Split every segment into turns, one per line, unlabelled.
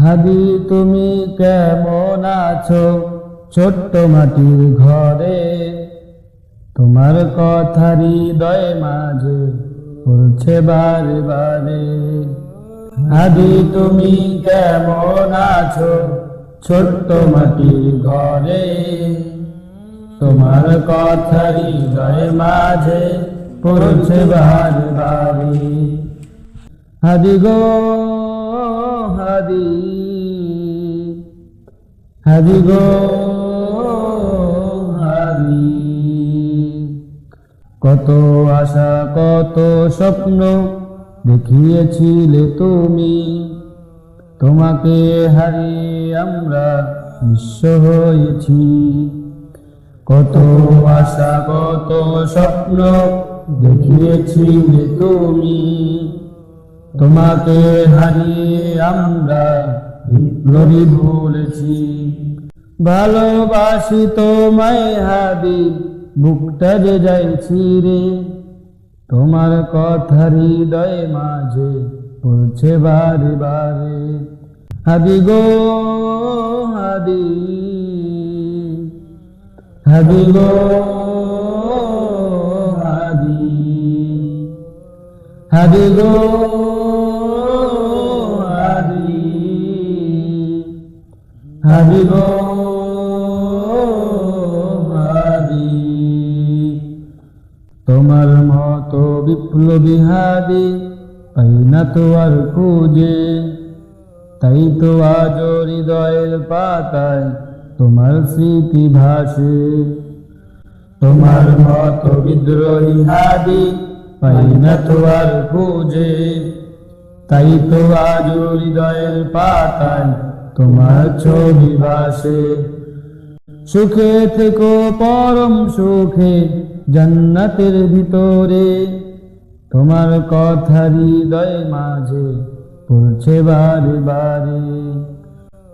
হাদি তুমি কেমন আছো ছোট্ট মাটির ঘরে, তোমার কথা হৃদয় মাঝে পড়ছে বারে বারে। হাদি তুমি কেমন আছো ছোট্ট মাটির ঘরে, তোমার কথা হৃদয় মাঝে পড়ছে বারে বারে। হাদি গো হাদি, হাদি গো হাদি, কত আশা কত স্বপ্ন দেখিয়েছিলে তুমি, তোমাকে হারিয়ে আমরা নিঃস্ব হয়েছি। কত আশা কত স্বপ্ন দেখিয়েছিলে তুমি, তোমাকে হারিয়ে আমরা বিপ্লবী ভুলেছি। ভালোবাসি তোমায় হাদি, বুকটা যে যাইছি রে, তোমার কথা হৃদয় মাঝে পড়ছে বারে বারে। হাদি গো হাদি, হাদি গো হাদি, হাদি গো হাদি, হাদি গো হাদি। তোমার মতো বিপ্লবী হাদি পাই না তো আর খুঁজে, তাই তো আজ হৃদয়ের পাতায় তোমার স্মৃতি ভাসে। তোমার মতো বিদ্রোহী হাদি পাই না তো আর খুঁজে, তাই তো আজ হৃদয়ের পাতায় তোমার ছবি ভাসে। সুখে থেকো পরম সুখে জান্নাতের ভিতরে, তোমার কথা হৃদয় মাঝে পড়ছে বারে বারে।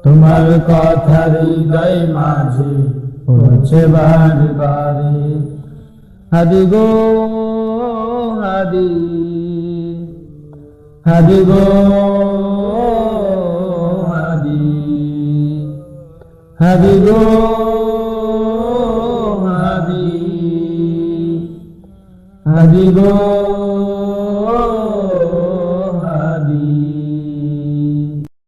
তোমার কথা হৃদয় মাঝে পড়ছে বারে বারে। হাদি গো হাদি, হাদি গো হাদি, হাদি গো হাদি, হাদি গো